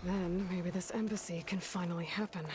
Then maybe this embassy can finally happen.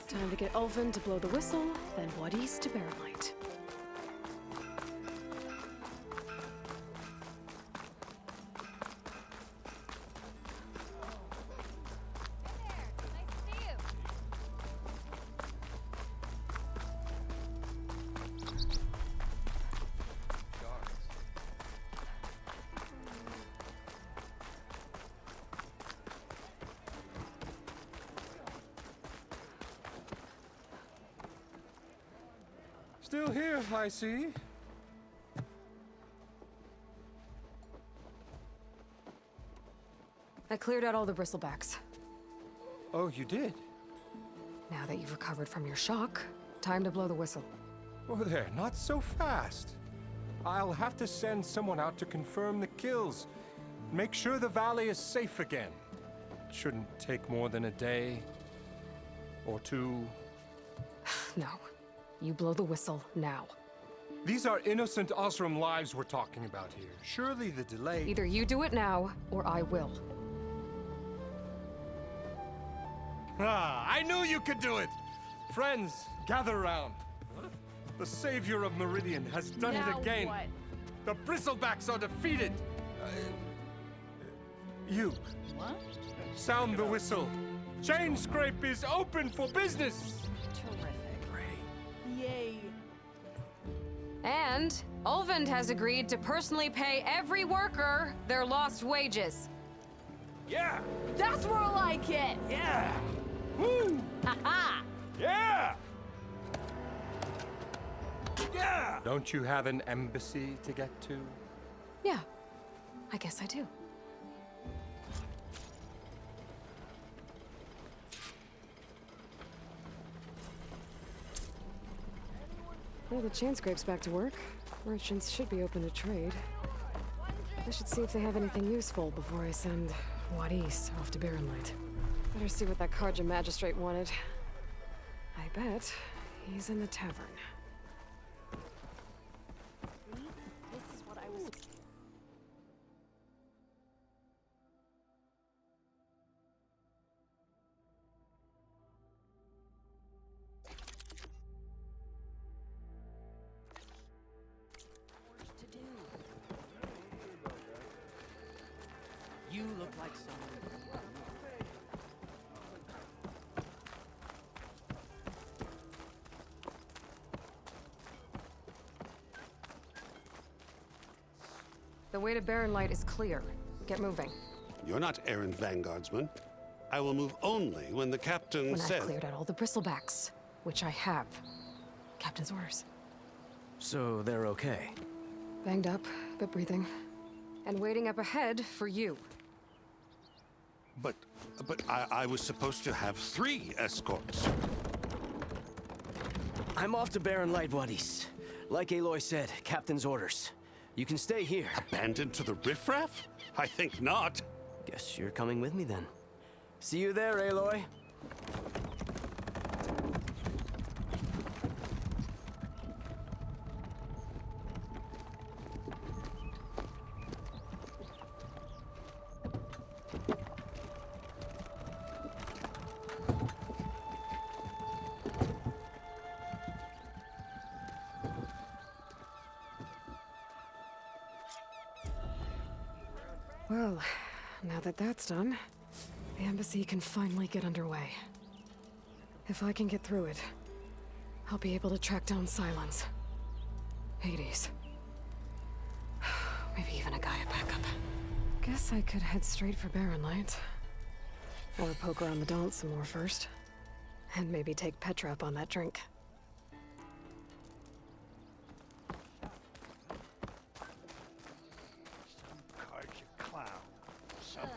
Time to get Ulvin to blow the whistle, then Wadis to Barrelight. Still here, I see. I cleared out all the bristlebacks. Oh, you did? Now that you've recovered from your shock, time to blow the whistle. Oh there, not so fast. I'll have to send someone out to confirm the kills. Make sure the valley is safe again. It shouldn't take more than a day. Or two. No. You blow the whistle now. These are innocent Osram lives we're talking about here. Surely the delay... Either you do it now, or I will. Ah, I knew you could do it! Friends, gather around. The savior of Meridian has done it again. What? The bristlebacks are defeated. You. What? Sound the whistle. Chain Scrape is open for business. Terrific. Yay. And Ulvin has agreed to personally pay every worker their lost wages. Yeah. That's more like it. Yeah. Woo. Ha Yeah. Yeah. Don't you have an embassy to get to? Yeah, I guess I do. Well, the chain scrape's back to work. Merchants should be open to trade. I should see if they have anything useful before I send Wadis off to Barrenlight. Better see what that Karja magistrate wanted. I bet he's in the tavern. This is what I was... to do. You look like someone. The way to Barrenlight is clear. Get moving. You're not errant vanguardsman. I will move only when the captain When says... I've cleared out all the bristlebacks, which I have. Captain's orders. So they're okay. Banged up, but breathing. And waiting up ahead for you. But I was supposed to have 3 escorts. I'm off to Baron Lightwaddies. Like Aloy said, captain's orders. You can stay here. Abandoned to the riffraff? I think not. Guess you're coming with me then. See you there, Aloy. Well, now that that's done, the embassy can finally get underway. If I can get through it, I'll be able to track down Silence. Hades. Maybe even a Gaia backup. Guess I could head straight for Barren Light. Or poke around the Daunt some more first. And maybe take Petra up on that drink. Card you clown. Some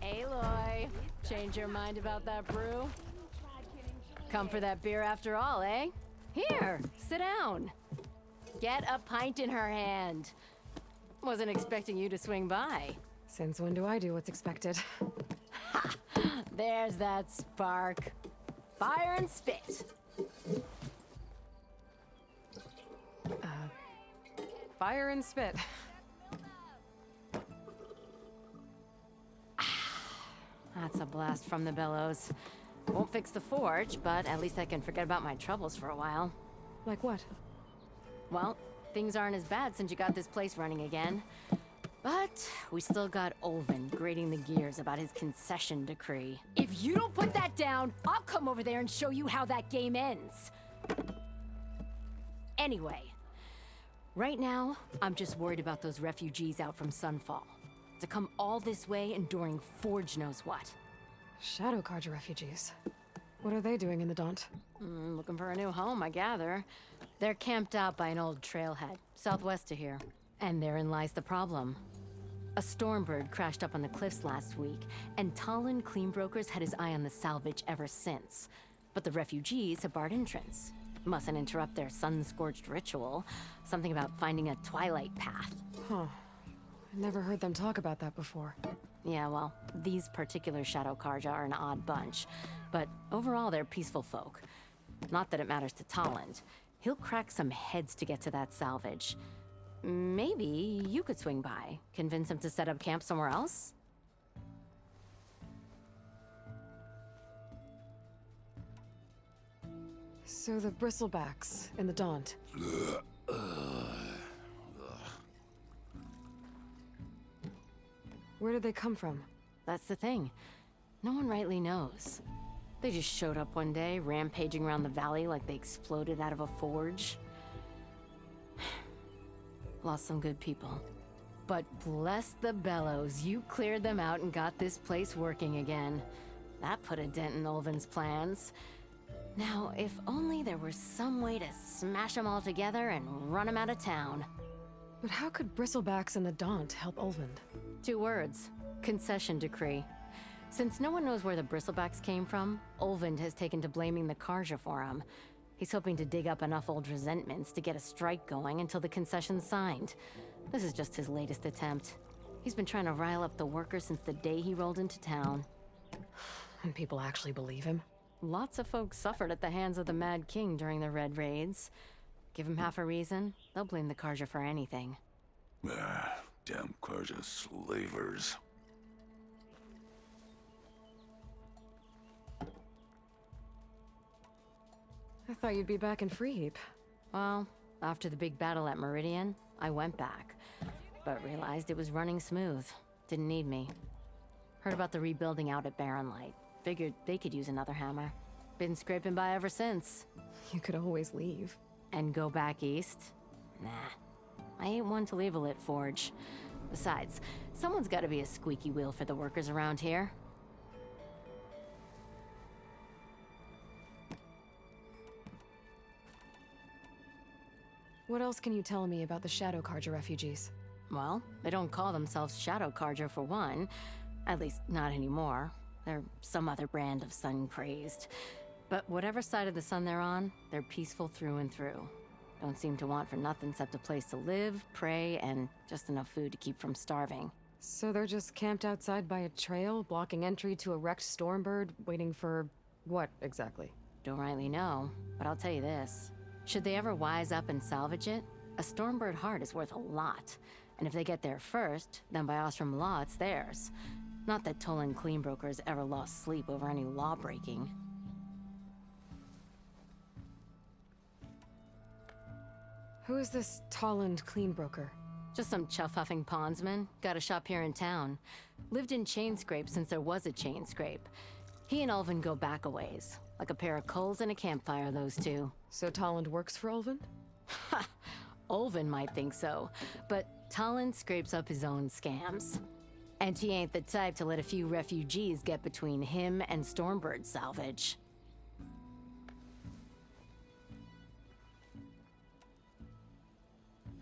Aloy, change your mind about that brew? Come for that beer after all, eh? Here, sit down. Get a pint in her hand. Wasn't expecting you to swing by. Since when do I do what's expected? There's that spark. Fire and spit. Fire and spit. That's a blast from the bellows. Won't fix the forge, but at least I can forget about my troubles for a while. Like what? Well, things aren't as bad since you got this place running again. But we still got Olvin grating the gears about his concession decree. If you don't put that down, I'll come over there and show you how that game ends. Anyway, right now, I'm just worried about those refugees out from Sunfall. To come all this way enduring Forge knows what. Shadow Carja refugees. What are they doing in the Daunt? Looking for a new home, I gather. They're camped out by an old trailhead, southwest of here. And therein lies the problem. A stormbird crashed up on the cliffs last week, and Talon Cleanbrokers had his eye on the salvage ever since. But the refugees have barred entrance. Mustn't interrupt their sun-scorched ritual. Something about finding a twilight path. Huh. I never heard them talk about that before. Yeah, well, these particular Shadow Carja are an odd bunch. But overall, they're peaceful folk. Not that it matters to Talon. He'll crack some heads to get to that salvage. Maybe you could swing by, convince him to set up camp somewhere else? So the bristlebacks in the Daunt. Where did they come from? That's the thing. No one rightly knows. They just showed up one day, rampaging around the valley like they exploded out of a forge. Lost some good people. But bless the bellows, you cleared them out and got this place working again. That put a dent in Olvin's plans. Now, if only there was some way to smash them all together and run them out of town. But how could bristlebacks in the Daunt help Olvind? 2 words. Concession decree. Since no one knows where the bristlebacks came from, Olvind has taken to blaming the Carja for them. He's hoping to dig up enough old resentments to get a strike going until the concession's signed. This is just his latest attempt. He's been trying to rile up the workers since the day he rolled into town. And people actually believe him? Lots of folks suffered at the hands of the Mad King during the Red Raids. Give them half a reason, they'll blame the Carja for anything. Damn Carja slavers. I thought you'd be back in Freeheap. Well, after the big battle at Meridian, I went back. But realized it was running smooth. Didn't need me. Heard about the rebuilding out at Barren Light. Figured they could use another hammer. Been scraping by ever since. You could always leave. And go back east? Nah. I ain't one to leave a lit forge. Besides, someone's gotta be a squeaky wheel for the workers around here. What else can you tell me about the Shadow Carja refugees? Well, they don't call themselves Shadow Carja for one. At least, not anymore. They're some other brand of sun-crazed. But whatever side of the sun they're on, they're peaceful through and through. Don't seem to want for nothing except a place to live, pray, and just enough food to keep from starving. So they're just camped outside by a trail, blocking entry to a wrecked Stormbird, waiting for... what, exactly? Don't rightly know, but I'll tell you this. Should they ever wise up and salvage it, a Stormbird heart is worth a lot. And if they get there first, then by Ostrom law, it's theirs. Not that Toland Cleanbrokers ever lost sleep over any law breaking. Who is this Tolland Cleanbroker? Just some chuff-huffing pondsman. Got a shop here in town. Lived in Chainscrape since there was a Chainscrape. He and Ulvin go back a ways. Like a pair of coals and a campfire, those two. So Tolland works for Ulvin? Ha! Ulvin might think so, but Tolland scrapes up his own scams. And he ain't the type to let a few refugees get between him and Stormbird salvage.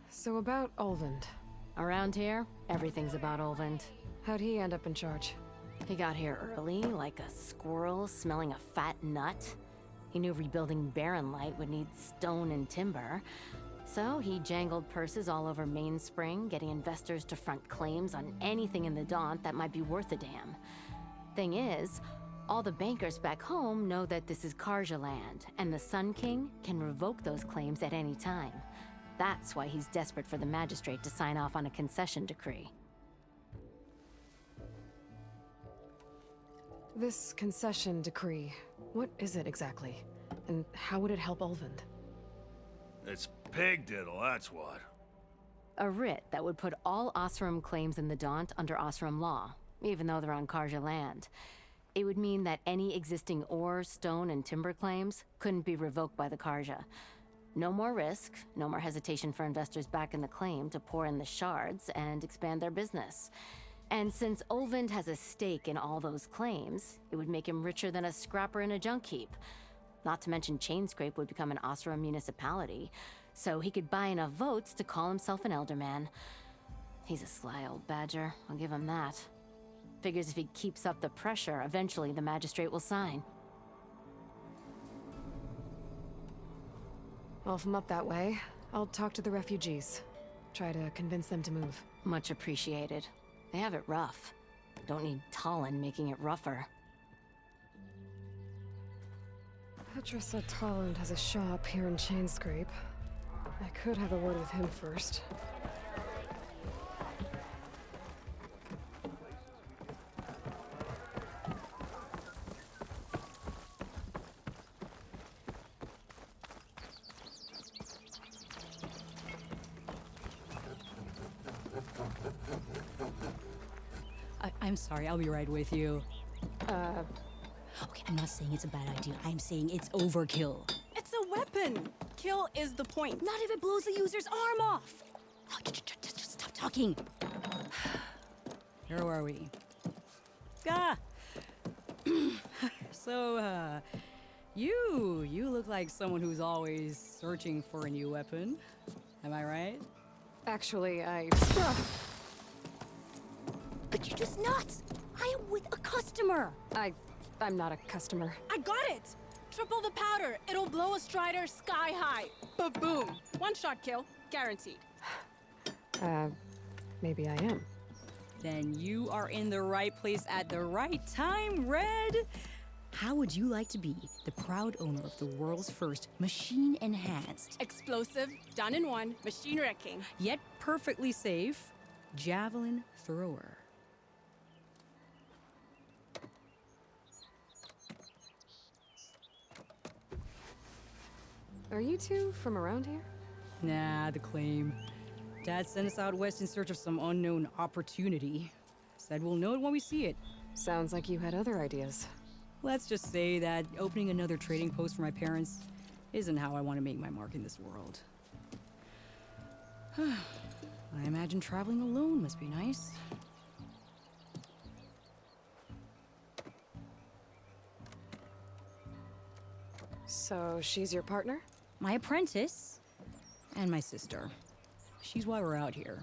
So about Ulvin. Around here, everything's about Ulvin. How'd he end up in charge? He got here early, like a squirrel smelling a fat nut. He knew rebuilding Barren Light would need stone and timber. So he jangled purses all over Mainspring, getting investors to front claims on anything in the Daunt that might be worth a damn. Thing is, all the bankers back home know that this is Karja land, and the Sun King can revoke those claims at any time. That's why he's desperate for the magistrate to sign off on a concession decree. This concession decree, what is it exactly? And how would it help Ulvin? It's pig diddle, that's what. A writ that would put all Osram claims in the Daunt under Osram law, even though they're on Karja land. It would mean that any existing ore, stone, and timber claims couldn't be revoked by the Karja. No more risk, no more hesitation for investors back in the claim to pour in the shards and expand their business. And since Ulvin has a stake in all those claims, it would make him richer than a scrapper in a junk heap. Not to mention Chainscrape would become an Osram municipality, so he could buy enough votes to call himself an elderman. He's a sly old badger, I'll give him that. Figures if he keeps up the pressure, eventually the magistrate will sign. Well, if I'm up that way, I'll talk to the refugees. Try to convince them to move. Much appreciated. They have it rough. Don't need Tolland making it rougher. Petra said Tolland has a shop here in Chainscrape. I could have a word with him first. I'm sorry, I'll be right with you. Okay, I'm not saying it's a bad idea. I'm saying it's overkill. It's a weapon! Kill is the point. Not if it blows the user's arm off! Oh, just stop talking. Where are we? Ah! So, you look like someone who's always searching for a new weapon. Am I right? Actually, But you're just nuts! I am with a customer! I'm not a customer. I got it! Triple the powder. It'll blow a Strider sky high. Ba-boom! One shot kill, guaranteed. Maybe I am. Then you are in the right place at the right time, Red! How would you like to be the proud owner of the world's first machine-enhanced, explosive, done in one, machine-wrecking, yet perfectly safe, javelin thrower? Are you two from around here? Nah, the claim. Dad sent us out west in search of some unknown opportunity. Said we'll know it when we see it. Sounds like you had other ideas. Let's just say that opening another trading post for my parents isn't how I want to make my mark in this world. I imagine traveling alone must be nice. So she's your partner? My apprentice and my sister. She's why we're out here.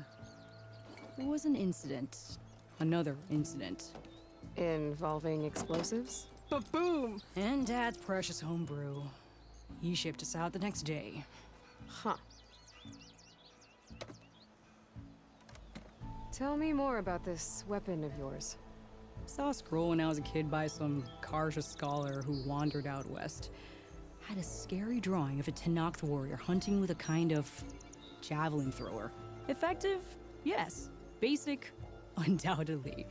There was an incident. Another incident. Involving explosives? Ba-boom! And Dad's precious homebrew. He shipped us out the next day. Huh. Tell me more about this weapon of yours. Saw a scroll when I was a kid by some Karja scholar who wandered out west. Had a scary drawing of a Tenakth warrior hunting with a kind of javelin thrower. Effective? Yes, basic, undoubtedly.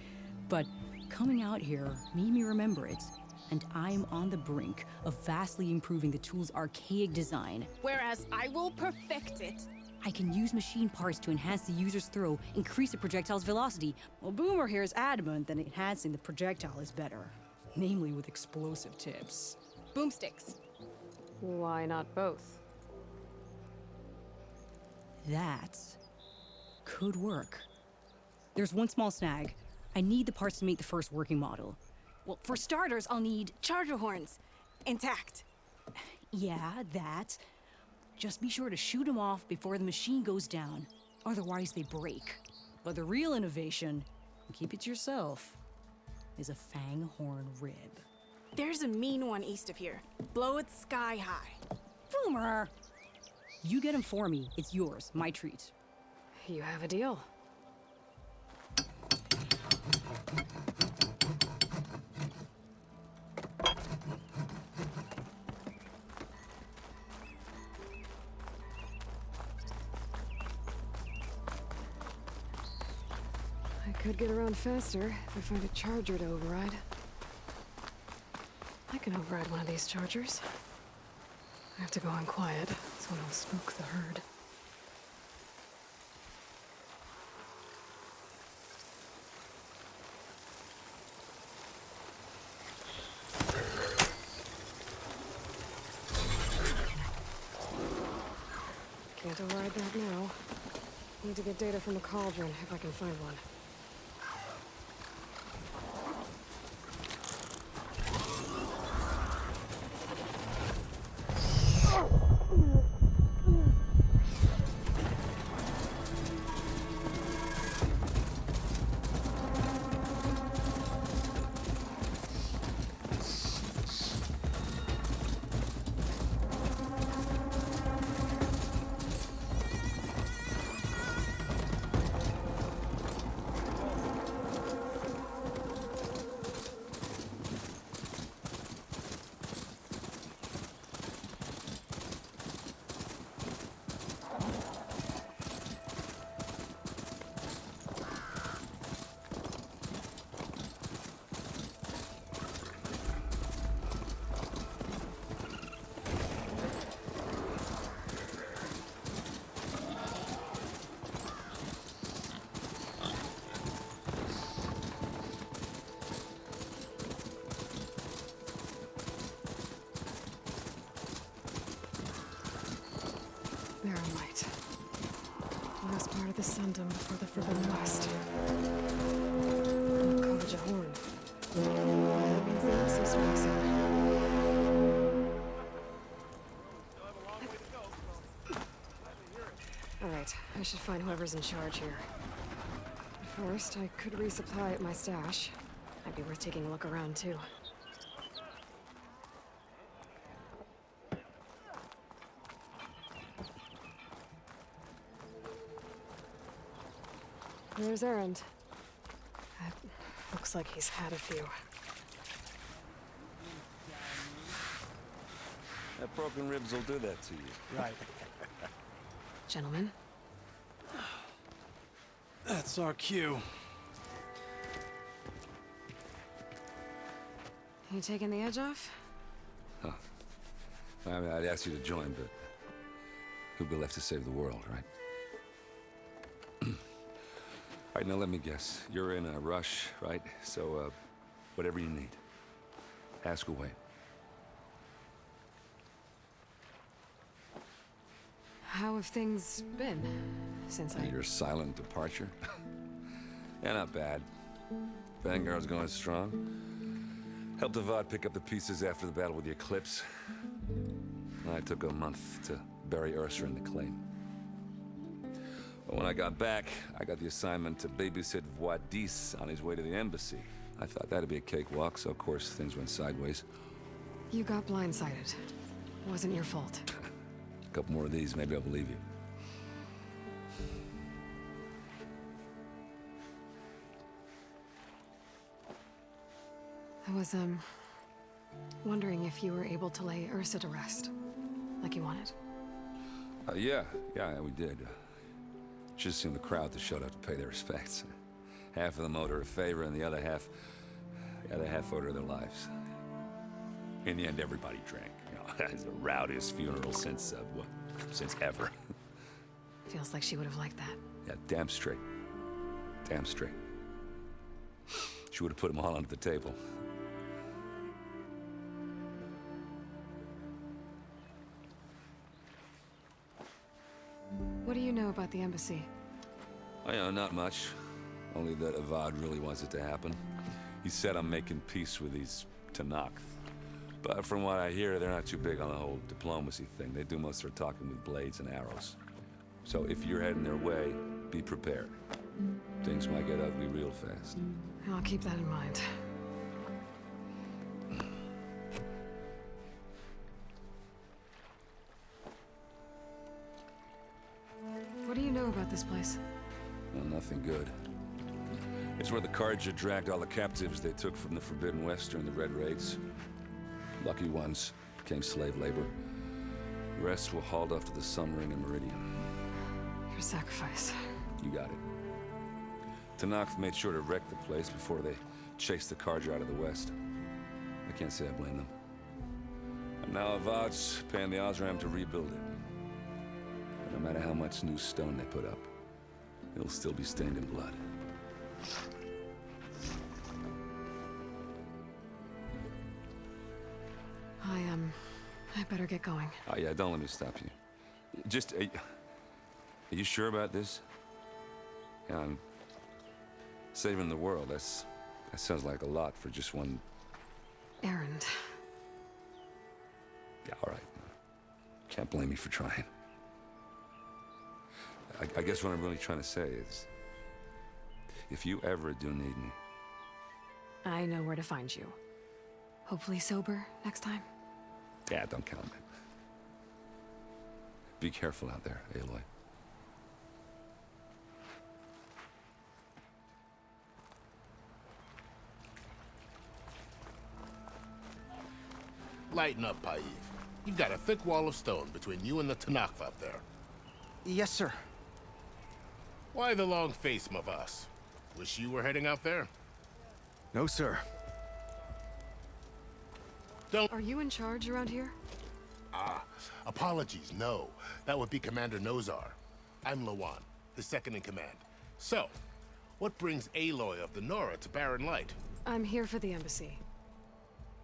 But coming out here made me remember it. And I'm on the brink of vastly improving the tool's archaic design. Whereas I will perfect it. I can use machine parts to enhance the user's throw, increase the projectile's velocity. Well, Boomer here is adamant that enhancing the projectile is better. Namely with explosive tips. Boomsticks. Why not both? That could work. There's one small snag. I need the parts to make the first working model. Well, for starters, I'll need charger horns. Intact. Yeah, that. Just be sure to shoot them off before the machine goes down. Otherwise, they break. But the real innovation, and keep it to yourself, is a fang horn rib. There's a mean one east of here. Blow it sky high. Boomer! You get him for me. It's yours. My treat. You have a deal. I could get around faster if I find a charger to override. I can override one of these chargers. I have to go on quiet, so I don't spook the herd. Can't override that now. Need to get data from the cauldron if I can find one. There are light. The last part of the Sundom before the Forbidden West. College of Horn. That means the Axis strikes Alright, I should find whoever's in charge here. But first, I could resupply at my stash. Might be worth taking a look around, too. There's Errand. Looks like he's had a few. That broken ribs will do that to you. Right. Gentlemen? That's our cue. You taking the edge off? Huh. I mean, I'd ask you to join, but who'd be left to save the world, right? All right, now let me guess. You're in a rush, right? So, whatever you need, ask away. How have things been since Your silent departure? Yeah, not bad. Vanguard's going strong. Helped Avad pick up the pieces after the battle with the Eclipse. I took a month to bury Ursa in the claim. But when I got back, I got the assignment to babysit Wadis on his way to the embassy. I thought that'd be a cakewalk, so of course things went sideways. You got blindsided. Wasn't your fault. A couple more of these, maybe I'll believe you. I was, wondering if you were able to lay Ursa to rest, like you wanted. Yeah, we did. Just seemed the crowd that showed up to pay their respects. Half of them owed her a favor, and the other half owed her their lives. In the end, everybody drank. You know, it's the rowdiest funeral since ever. Feels like she would have liked that. Yeah, damn straight. Damn straight. She would have put them all under the table. What do you know about the embassy? Oh, yeah, not much. Only that Avad really wants it to happen. He said I'm making peace with these Tanakh. But from what I hear, they're not too big on the whole diplomacy thing. They do most of their talking with blades and arrows. So if you're heading their way, be prepared. Things might get ugly real fast. I'll keep that in mind. What do you know about this place? Well, nothing good. It's where the Carja dragged all the captives they took from the Forbidden West during the Red Raids. Lucky ones became slave labor. The rest were hauled off to the Sun Ring and Meridian. Your sacrifice. You got it. Tanakh made sure to wreck the place before they chased the Carja out of the West. I can't say I blame them. And now Avad's paying the Osram to rebuild it. But no matter how much new stone they put up, it'll still be stained in blood. I better get going. Oh, yeah, don't let me stop you. Just, are you sure about this? Yeah, I'm saving the world. That sounds like a lot for just one... errand. Yeah, all right. Can't blame me for trying. I guess what I'm really trying to say is, if you ever do need me... I know where to find you. Hopefully sober next time. Yeah, don't count on it. Be careful out there, Aloy. Lighten up, Paiv. You've got a thick wall of stone between you and the Tanakh up there. Yes, sir. Why the long face, Mavas? Wish you were heading out there? No, sir. Are you in charge around here? Apologies, no. That would be Commander Nozar. I'm Lawan, his second in command. So, what brings Aloy of the Nora to Barren Light? I'm here for the embassy.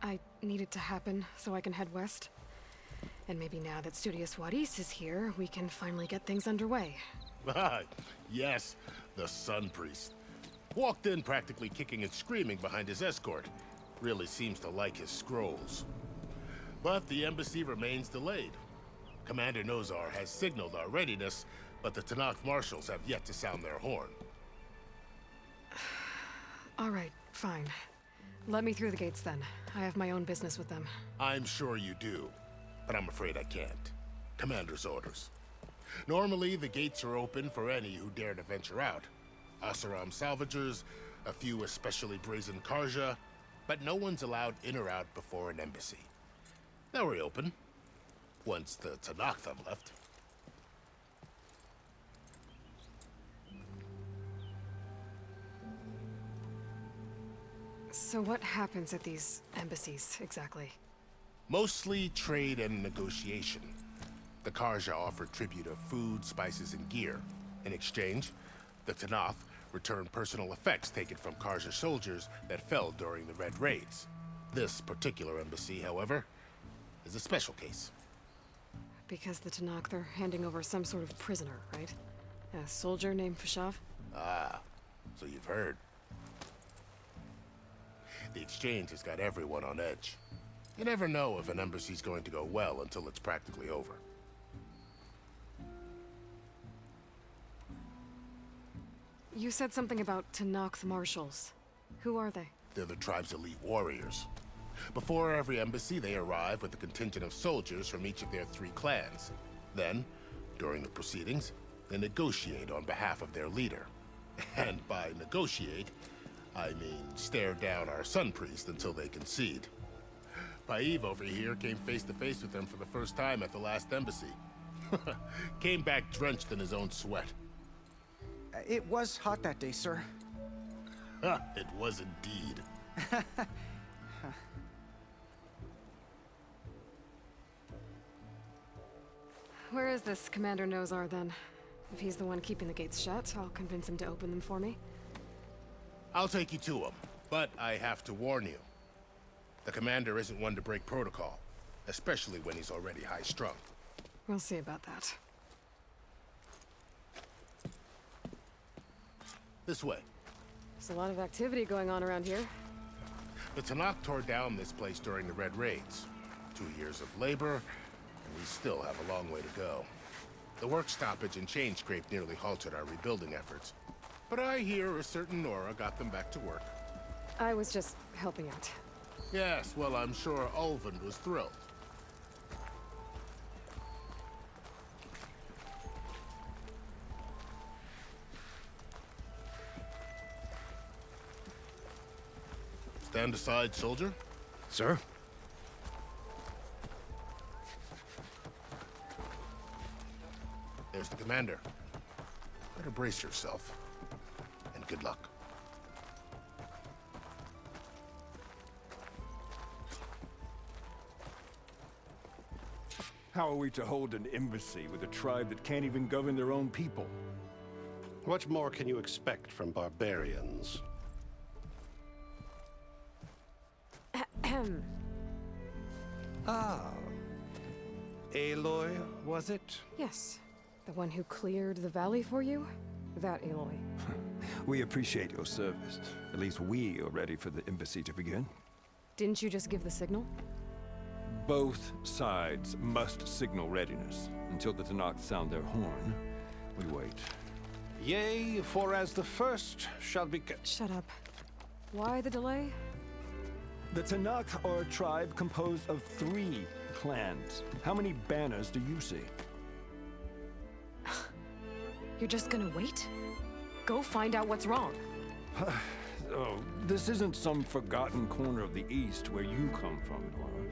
I need it to happen so I can head west. And maybe now that Studious Wadis is here, we can finally get things underway. Yes, the Sun Priest. Walked in practically kicking and screaming behind his escort. Really seems to like his scrolls. But the embassy remains delayed. Commander Nozar has signaled our readiness, but the Tanakh marshals have yet to sound their horn. All right, fine. Let me through the gates then. I have my own business with them. I'm sure you do, but I'm afraid I can't. Commander's orders. Normally, the gates are open for any who dare to venture out. Oseram salvagers, a few especially brazen Carja, but no one's allowed in or out before an embassy. They'll reopen, once the Tanakh have left. So what happens at these embassies, exactly? Mostly trade and negotiation. The Carja offer tribute of food, spices, and gear. In exchange, the Tanakh return personal effects taken from Carja soldiers that fell during the Red Raids. This particular embassy, however, is a special case. Because the Tanakh are handing over some sort of prisoner, right? A soldier named Fashav? Ah, so you've heard. The exchange has got everyone on edge. You never know if an embassy's going to go well until it's practically over. You said something about Tanakh marshals. Who are they? They're the tribe's elite warriors. Before every embassy, they arrive with a contingent of soldiers from each of their 3 clans. Then, during the proceedings, they negotiate on behalf of their leader. And by negotiate, I mean stare down our Sun Priest until they concede. Paiv over here came face to face with them for the first time at the last embassy. Came back drenched in his own sweat. It was hot that day, sir. It was indeed. Where is this Commander Nozar, then? If he's the one keeping the gates shut, I'll convince him to open them for me. I'll take you to him, but I have to warn you. The commander isn't one to break protocol, especially when he's already high-strung. We'll see about that. This way. There's a lot of activity going on around here. The Tanakh tore down this place during the Red Raids. 2 years of labor, and we still have a long way to go. The work stoppage and chain scrape nearly halted our rebuilding efforts. But I hear a certain Nora got them back to work. I was just helping out. Yes, well, I'm sure Ulvund was thrilled. Stand aside, soldier. Sir? There's the commander. Better brace yourself. And good luck. How are we to hold an embassy with a tribe that can't even govern their own people? What more can you expect from barbarians? Ah. Aloy, was it? Yes. The one who cleared the valley for you? That Aloy. We appreciate your service. At least we are ready for the embassy to begin. Didn't you just give the signal? Both sides must signal readiness. Until the Tanakh sound their horn, we wait. Yea, for as the first shall be... Shut up. Why the delay? The Tanakh are a tribe composed of 3 clans. How many banners do you see? You're just gonna wait? Go find out what's wrong. Oh, this isn't some forgotten corner of the East where you come from, Nora.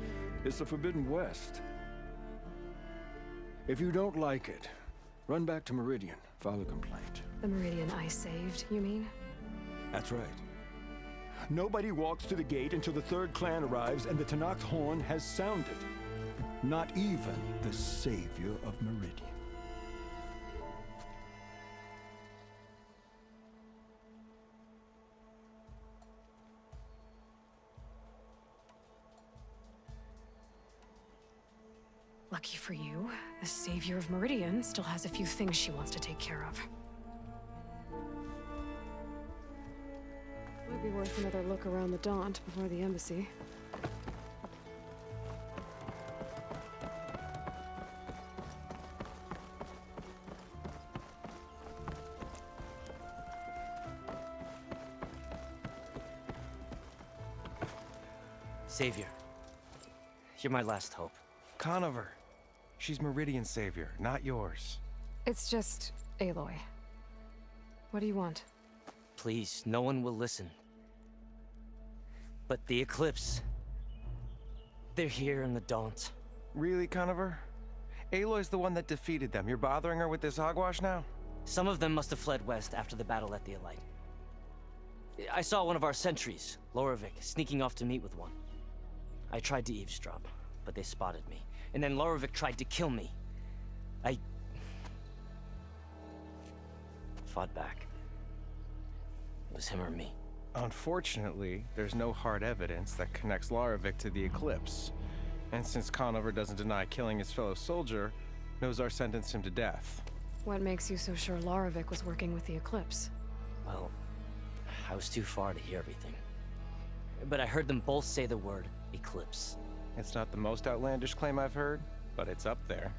It's the Forbidden West. If you don't like it, run back to Meridian, file a complaint. The Meridian I saved, you mean? That's right. Nobody walks to the gate until the 3rd clan arrives and the Tanakh's horn has sounded. Not even the savior of Meridian. Lucky for you, the savior of Meridian still has a few things she wants to take care of. Might be worth another look around the Daunt before the embassy. Savior, you're my last hope. Conover. She's Meridian's savior, not yours. It's just Aloy. What do you want? Please, no one will listen. But the Eclipse... they're here in the Daunt. Really, Conover? Aloy's the one that defeated them. You're bothering her with this hogwash now? Some of them must have fled west after the battle at the Elite. I saw one of our sentries, Lorovic, sneaking off to meet with one. I tried to eavesdrop, but they spotted me. And then Lorovic tried to kill me. I... fought back. It was him or me. Unfortunately, there's no hard evidence that connects Lorovic to the Eclipse. And since Conover doesn't deny killing his fellow soldier, Nozar sentenced him to death. What makes you so sure Lorovic was working with the Eclipse? Well, I was too far to hear everything. But I heard them both say the word Eclipse. It's not the most outlandish claim I've heard, but it's up there.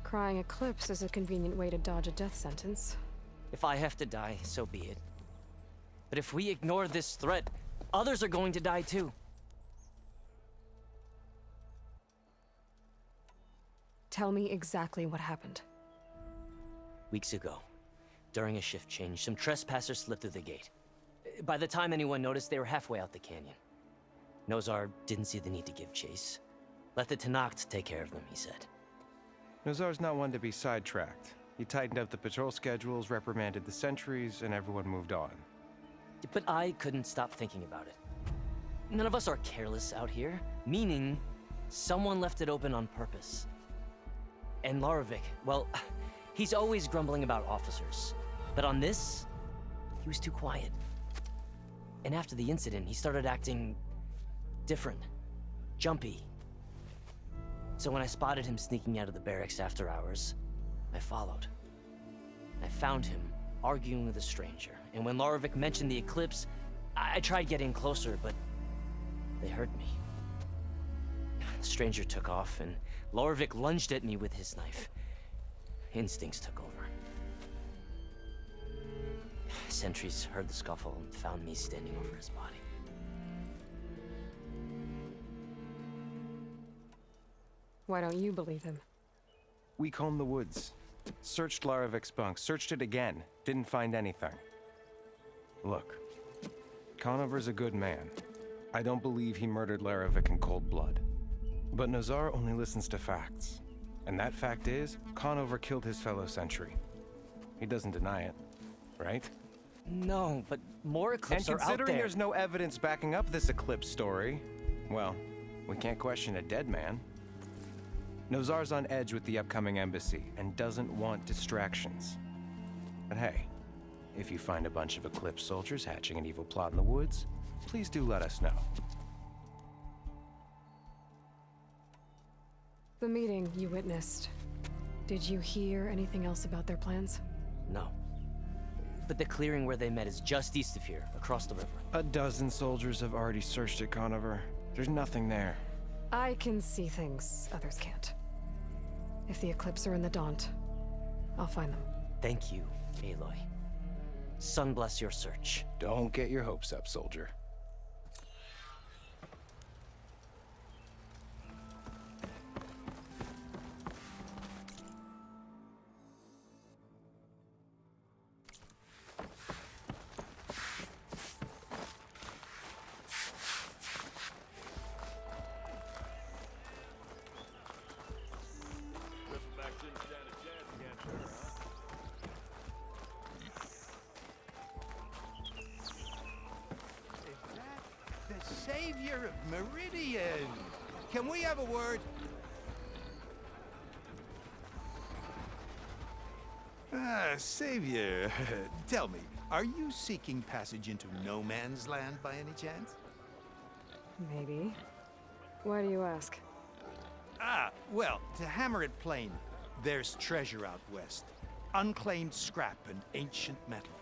Crying Eclipse is a convenient way to dodge a death sentence. If I have to die, so be it. But if we ignore this threat, others are going to die too. Tell me exactly what happened. Weeks ago, during a shift change, some trespassers slipped through the gate. By the time anyone noticed, they were halfway out the canyon. Nozar didn't see the need to give chase. Let the Tanakh take care of them, he said. Nozar's not one to be sidetracked. He tightened up the patrol schedules, reprimanded the sentries, and everyone moved on. But I couldn't stop thinking about it. None of us are careless out here, meaning someone left it open on purpose. And Larovic, well, he's always grumbling about officers. But on this, he was too quiet. And after the incident, he started acting different, jumpy. So when I spotted him sneaking out of the barracks after hours, I followed. I found him arguing with a stranger. And when Larovic mentioned the eclipse, I tried getting closer, but they heard me. The stranger took off, and Larovic lunged at me with his knife. Instincts took over. Sentries heard the scuffle and found me standing over his body. Why don't you believe him? We combed the woods, searched Larovic's bunk, searched it again, didn't find anything. Look, Conover's a good man. I don't believe he murdered Larovic in cold blood. But Nazar only listens to facts. And that fact is, Conover killed his fellow sentry. He doesn't deny it, right? No, but more eclipses are out there. And considering there's no evidence backing up this eclipse story, well, we can't question a dead man. Nozar's on edge with the upcoming embassy and doesn't want distractions. But hey, if you find a bunch of Eclipse soldiers hatching an evil plot in the woods, please do let us know. The meeting you witnessed. Did you hear anything else about their plans? No. But the clearing where they met is just east of here, across the river. A dozen soldiers have already searched it, Conover. There's nothing there. I can see things others can't. If the Eclipse are in the Daunt, I'll find them. Thank you, Aloy. Sun bless your search. Don't get your hopes up, soldier. Savior of Meridian! Can we have a word? Savior, tell me, are you seeking passage into no man's land by any chance? Maybe. Why do you ask? Well, to hammer it plain, there's treasure out west. Unclaimed scrap and ancient metal.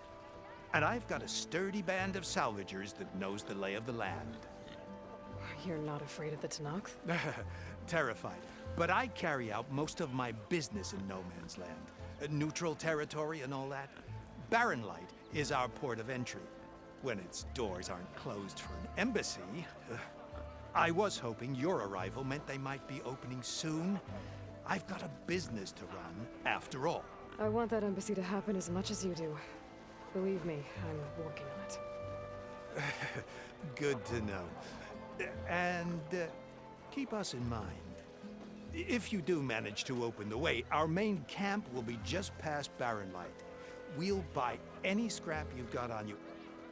And I've got a sturdy band of salvagers that knows the lay of the land. You're not afraid of the Tenakth? Terrified. But I carry out most of my business in no man's land. Neutral territory and all that. Barren Light is our port of entry. When its doors aren't closed for an embassy. I was hoping your arrival meant they might be opening soon. I've got a business to run, after all. I want that embassy to happen as much as you do. Believe me, I'm working on it. Good to know. And keep us in mind. If you do manage to open the way, our main camp will be just past Barren Light. We'll buy any scrap you've got on you.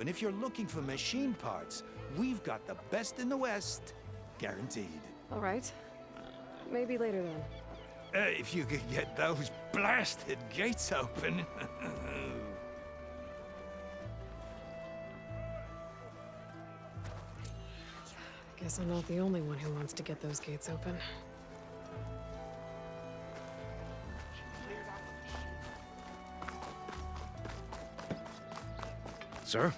And if you're looking for machine parts, we've got the best in the West, guaranteed. All right. Maybe later then. If you could get those blasted gates open. Guess I'm not the only one who wants to get those gates open. Sir?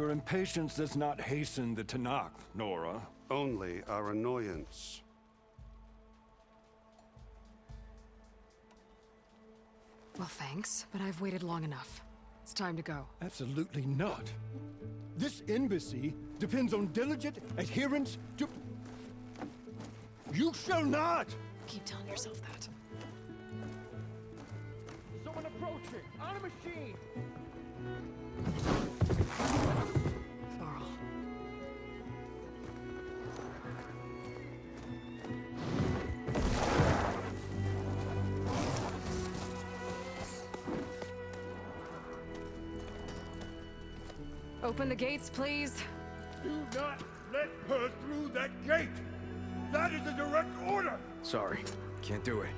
Your impatience does not hasten the Tanakh, Nora. Only our annoyance. Well, thanks, but I've waited long enough. It's time to go. Absolutely not. This embassy depends on diligent adherence to... You shall not! Keep telling yourself that. Someone approaching! On a machine! Varl. Open the gates, please. Do not let her through that gate! That is a direct order! Sorry, can't do it.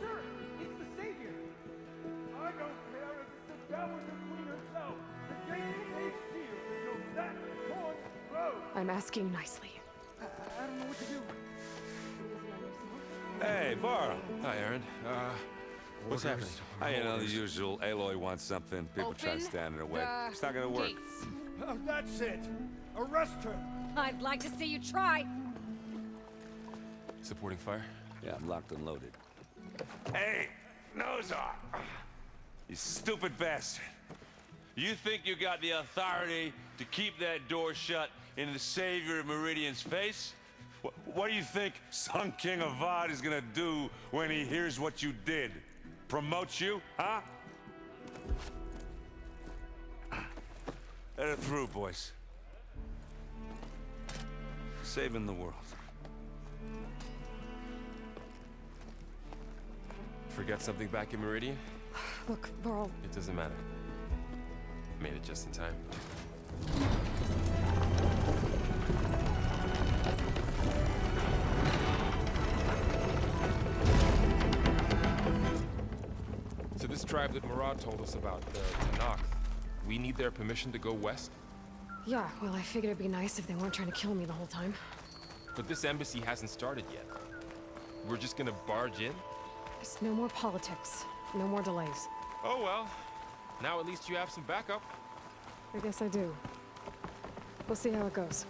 Sir, it's the Savior! I don't care if it's the Dowager Queen herself! The gate stays sealed until that horn blows! I'm asking nicely. I don't know what to do. Hey, Varl. Hi, Aaron. What's happening? You know, the usual. Aloy wants something. People try to stand in her way. It's not gonna work. Oh, that's it! Arrest her! I'd like to see you try. Supporting fire? Yeah, I'm locked and loaded. Hey, Nozar! You stupid bastard. You think you got the authority to keep that door shut in the Savior of Meridian's face? What do you think Sun King Avad is gonna do when he hears what you did? Promote you, huh? Let her through, boys. Saving the world. Forget something back in Meridian? Look, Varl. It doesn't matter. Made it just in time. So this tribe that Murad told us about, the Tanakh, we need their permission to go west? Yeah, well, I figured it'd be nice if they weren't trying to kill me the whole time. But this embassy hasn't started yet. We're just gonna barge in? Just no more politics. No more delays. Oh well. Now at least you have some backup. I guess I do. We'll see how it goes.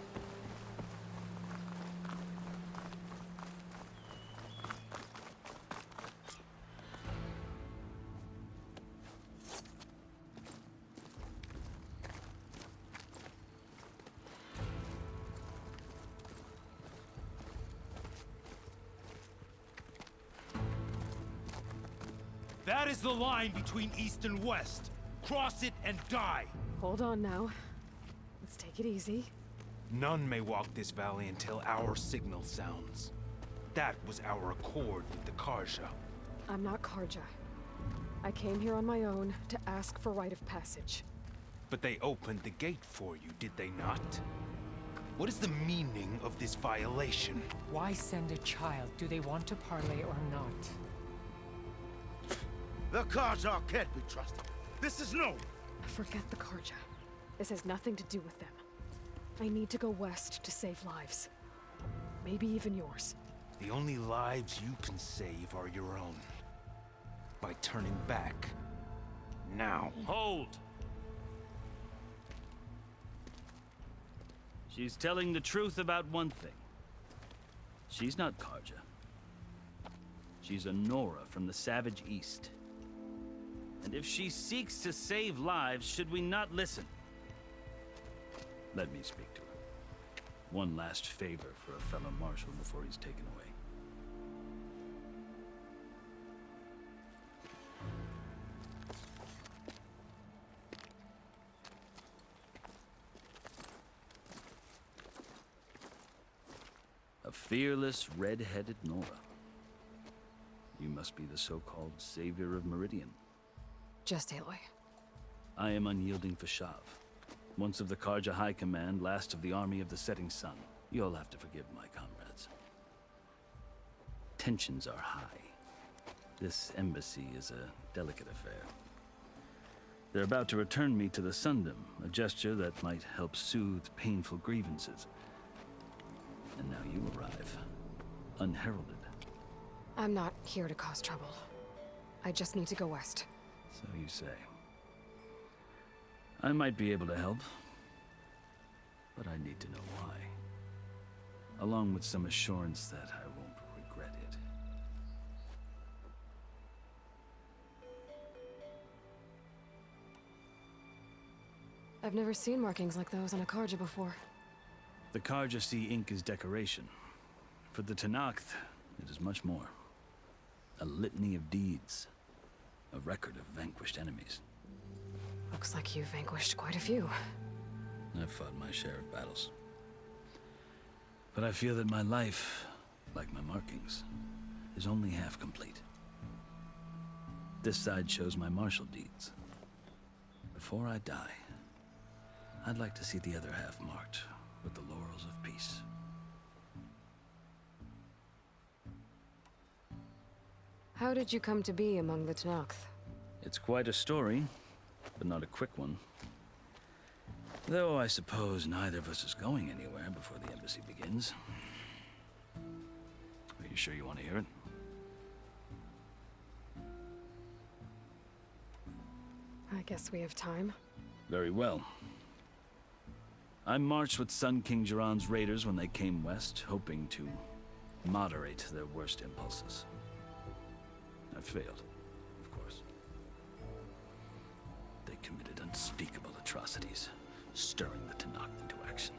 That is the line between East and West. Cross it and die. Hold on now. Let's take it easy. None may walk this valley until our signal sounds. That was our accord with the Karja. I'm not Karja. I came here on my own to ask for rite of passage. But they opened the gate for you, did they not? What is the meaning of this violation? Why send a child? Do they want to parley or not? The Karja can't be trusted. This is no. Forget the Karja. This has nothing to do with them. I need to go west to save lives. Maybe even yours. The only lives you can save are your own. By turning back. Now. Hold! She's telling the truth about one thing. She's not Karja. She's a Nora from the Savage East. And if she seeks to save lives, should we not listen? Let me speak to her. One last favor for a fellow marshal before he's taken away. A fearless, red-headed Nora. You must be the so-called savior of Meridian. Just Aloy. I am unyielding Fashav. Once of the Karja High Command, last of the army of the setting sun. You'll have to forgive my comrades. Tensions are high. This embassy is a delicate affair. They're about to return me to the Sundom, a gesture that might help soothe painful grievances. And now you arrive, unheralded. I'm not here to cause trouble. I just need to go west. So you say. I might be able to help, but I need to know why. Along with some assurance that I won't regret it. I've never seen markings like those on a Karja before. The Karja see ink as decoration. For the Tenakth, it is much more. A litany of deeds. A record of vanquished enemies. Looks like you've vanquished quite a few. I've fought my share of battles. But I feel that my life, like my markings, is only half complete. This side shows my martial deeds. Before I die, I'd like to see the other half marked with the laurels of peace. How did you come to be among the Tenakth? It's quite a story, but not a quick one. Though I suppose neither of us is going anywhere before the embassy begins. Are you sure you want to hear it? I guess we have time. Very well. I marched with Sun King Jiran's raiders when they came west, hoping to moderate their worst impulses. I failed, of course. They committed unspeakable atrocities, stirring the Tenakth into action.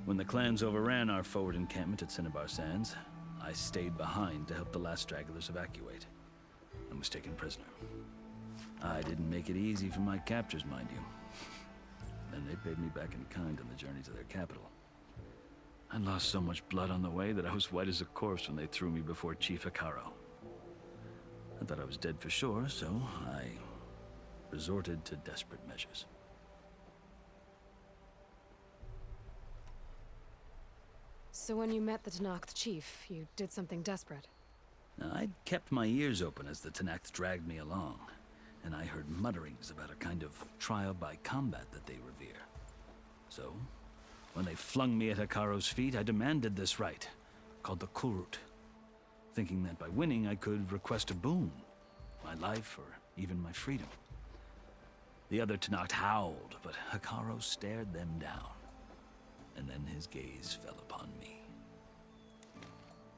When the clans overran our forward encampment at Cinnabar Sands, I stayed behind to help the last stragglers evacuate, and was taken prisoner. I didn't make it easy for my captors, mind you. And they paid me back in kind on the journey to their capital. I lost so much blood on the way that I was white as a corpse when they threw me before Chief Hikaro. I thought I was dead for sure, so I resorted to desperate measures. So when you met the Tenakth chief, you did something desperate? I'd kept my ears open as the Tenakth dragged me along, and I heard mutterings about a kind of trial by combat that they revere. So, when they flung me at Hikaro's feet, I demanded this right, called the Kulrut, thinking that by winning I could request a boon, my life or even my freedom. The other Tenakth howled, but Hikaro stared them down, and then his gaze fell upon me.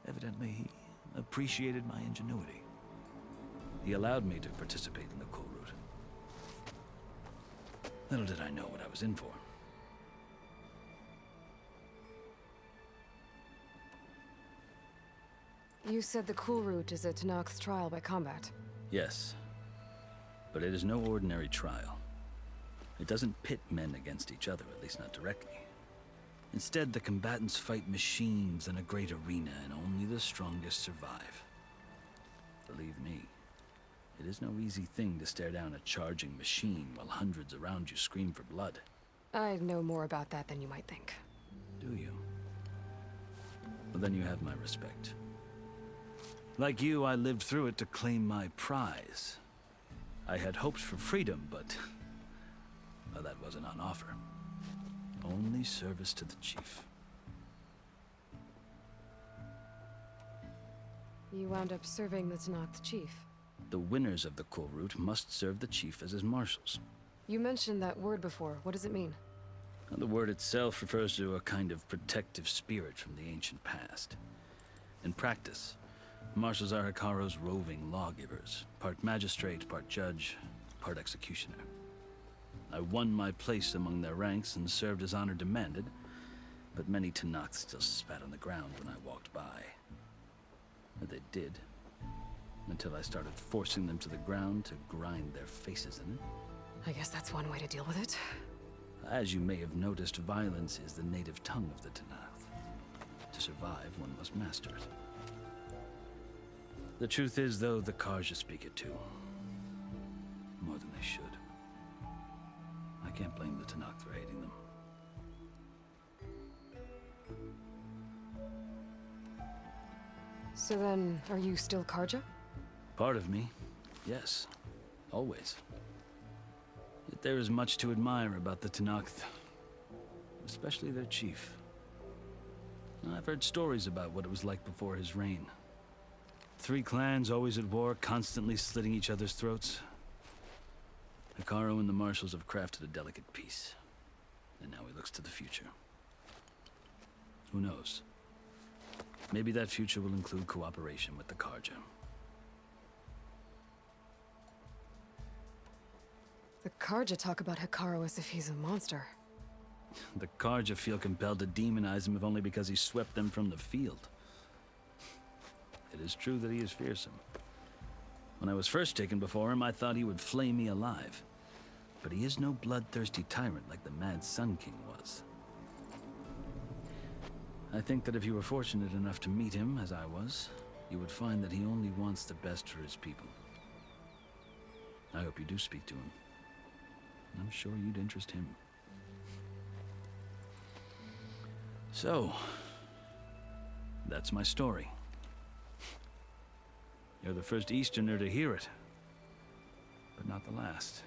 Evidently, he appreciated my ingenuity. He allowed me to participate in the Kulrut. Little did I know what I was in for. You said the Kulrut is a Tenakth trial by combat. Yes, but it is no ordinary trial. It doesn't pit men against each other, at least not directly. Instead, the combatants fight machines in a great arena, and only the strongest survive. Believe me, it is no easy thing to stare down a charging machine while hundreds around you scream for blood. I know more about that than you might think. Do you? Well, then you have my respect. Like you, I lived through it to claim my prize. I had hoped for freedom, but well, that wasn't on offer. Only service to the chief. You wound up serving the Tenakth chief. The winners of the Kulrut must serve the chief as his marshals. You mentioned that word before. What does it mean? The word itself refers to a kind of protective spirit from the ancient past. In practice, marshals are Hikaro's roving lawgivers, part magistrate, part judge, part executioner. I won my place among their ranks and served as honor demanded, but many Tenakth still spat on the ground when I walked by. Or they did, until I started forcing them to the ground to grind their faces in it. I guess that's one way to deal with it. As you may have noticed, violence is the native tongue of the Tenakth. To survive, one must master it. The truth is, though, the Karja speak it too. More than they should. I can't blame the Tenakth for hating them. So then, are you still Karja? Part of me, yes. Always. Yet there is much to admire about the Tenakth. Especially their chief. I've heard stories about what it was like before his reign. 3 clans always at war, constantly slitting each other's throats. Hekarro and the Marshals have crafted a delicate peace. And now he looks to the future. Who knows? Maybe that future will include cooperation with the Karja. The Karja talk about Hekarro as if he's a monster. The Karja feel compelled to demonize him if only because he swept them from the field. It is true that he is fearsome. When I was first taken before him, I thought he would flay me alive. But he is no bloodthirsty tyrant like the Mad Sun King was. I think that if you were fortunate enough to meet him, as I was, you would find that he only wants the best for his people. I hope you do speak to him. I'm sure you'd interest him. So, that's my story. You're the first Easterner to hear it, but not the last.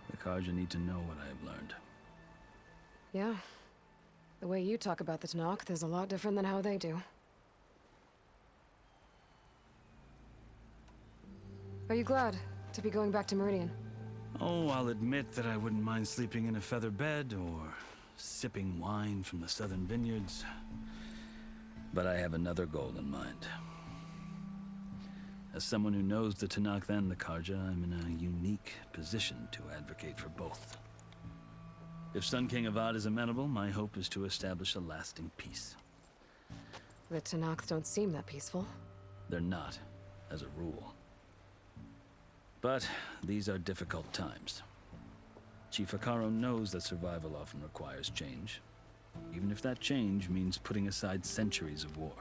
The Karja need to know what I have learned. Yeah. The way you talk about the Tanakh is a lot different than how they do. Are you glad to be going back to Meridian? Oh, I'll admit that I wouldn't mind sleeping in a feather bed or sipping wine from the southern vineyards. But I have another goal in mind. As someone who knows the Tanakh and the Karja, I'm in a unique position to advocate for both. If Sun King Avad is amenable, my hope is to establish a lasting peace. The Tanakh don't seem that peaceful. They're not, as a rule. But these are difficult times. Chief Hekarro knows that survival often requires change, even if that change means putting aside centuries of war.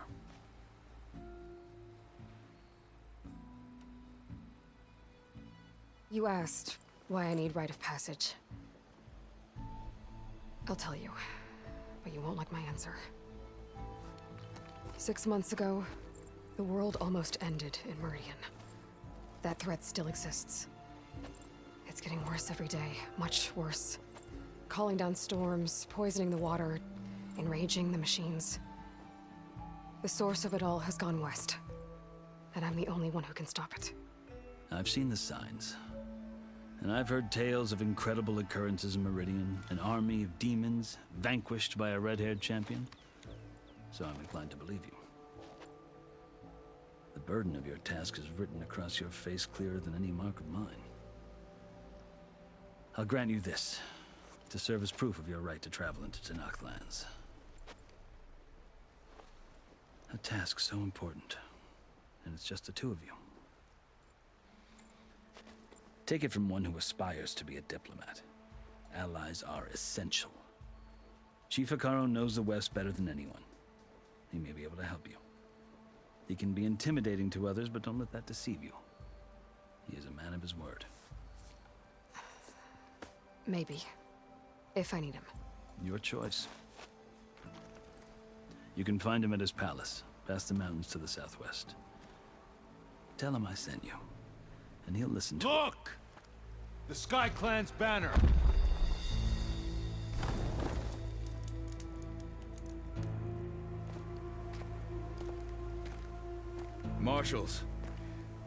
You asked why I need rite of passage. I'll tell you, but you won't like my answer. 6 months ago, the world almost ended in Meridian. That threat still exists. It's getting worse every day, much worse. Calling down storms, poisoning the water, enraging the machines. The source of it all has gone west, and I'm the only one who can stop it. I've seen the signs. And I've heard tales of incredible occurrences in Meridian, an army of demons vanquished by a red-haired champion. So I'm inclined to believe you. The burden of your task is written across your face clearer than any mark of mine. I'll grant you this, to serve as proof of your right to travel into Tanakh lands. A task so important, and it's just the two of you. Take it from one who aspires to be a diplomat. Allies are essential. Chief Hekarro knows the West better than anyone. He may be able to help you. He can be intimidating to others, but don't let that deceive you. He is a man of his word. Maybe. If I need him. Your choice. You can find him at his palace, past the mountains to the southwest. Tell him I sent you, and he'll listen to Look! The Sky Clan's banner! Marshals.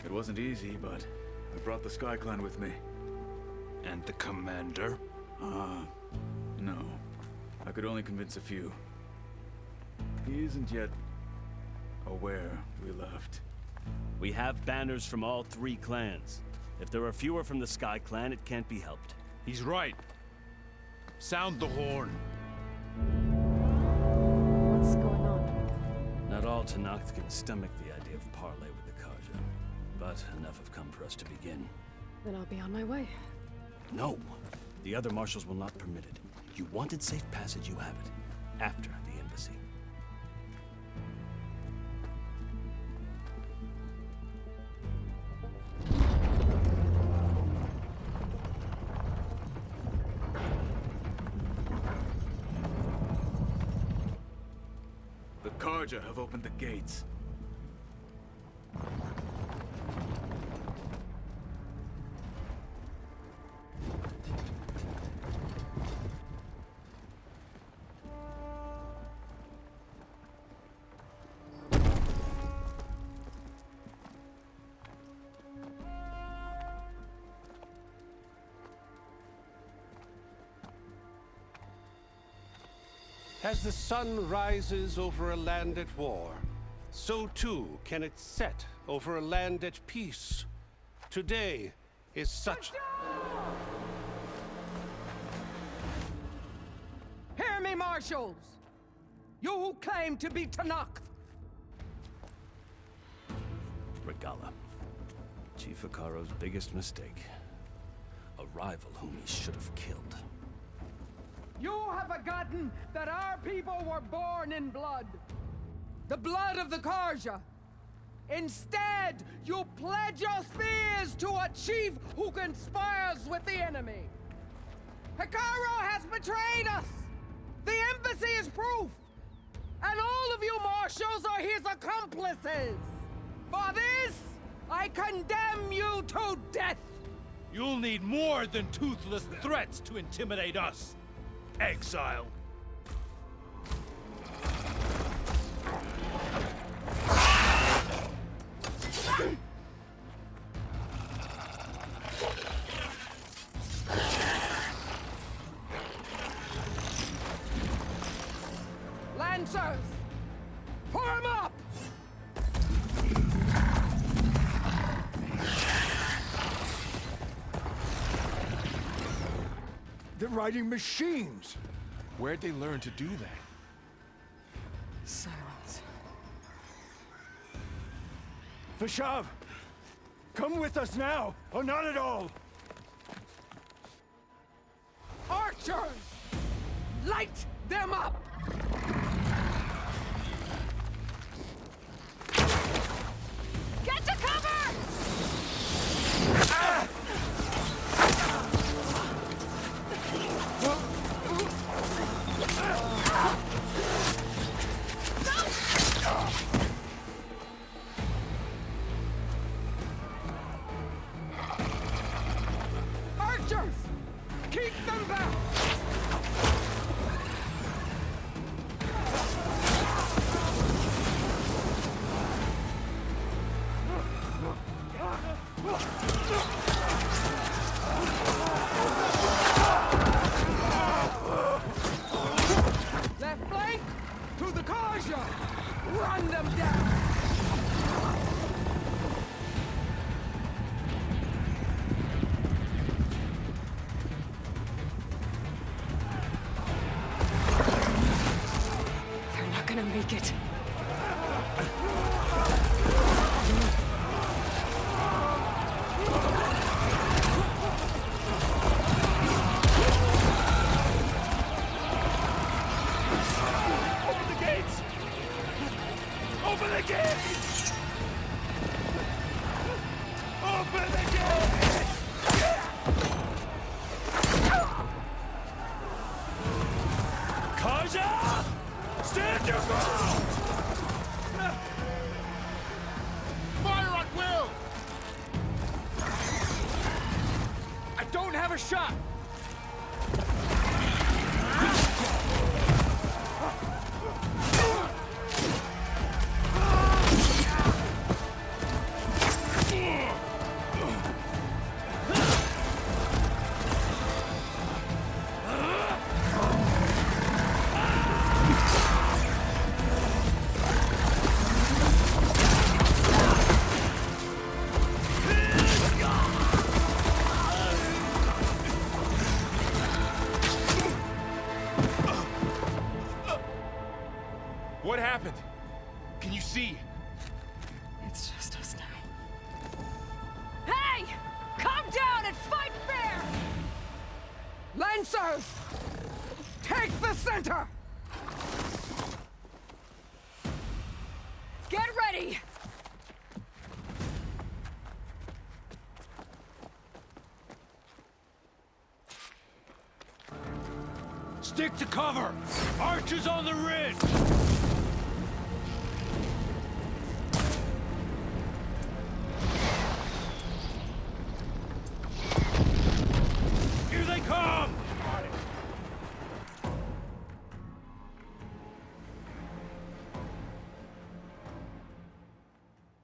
It wasn't easy, but I brought the Sky Clan with me. And the commander? No. I could only convince a few. He isn't yet aware we left. We have banners from all 3 clans. If there are fewer from the Sky Clan, it can't be helped. He's right. Sound the horn. What's going on? Not all Tanakh can stomach the idea of parley with the Karja, but enough have come for us to begin. Then I'll be on my way. No! The other marshals will not permit it. You wanted safe passage, you have it. After the embassy. The Karja have opened the gates. As the sun rises over a land at war, so too can it set over a land at peace. Today is such... Hear me, marshals! You who claim to be Tanakh! Regala. Chief Hikaro's biggest mistake. A rival whom he should have killed. You have forgotten that our people were born in blood. The blood of the Karja. Instead, you pledge your spears to a chief who conspires with the enemy. Hikaro has betrayed us! The embassy is proof! And all of you marshals are his accomplices! For this, I condemn you to death! You'll need more than toothless threats to intimidate us, exile. Lancers! Form up! They're riding machines! Where'd they learn to do that? Silence. Vashav! Come with us now, or not at all! Archers! Light them up! Get to cover! Ah! Archers! Keep them back! Left flank! To the Karja! Run them down! They're not gonna make it. Open the gates! Open the gates! Open the gates! Karja! Stand your ground! Fire at will! I don't have a shot! What happened? Can you see? It's just us now. Hey! Come down and fight fair! Lancers! Take the center! Get ready! Stick to cover! Archers on the ridge!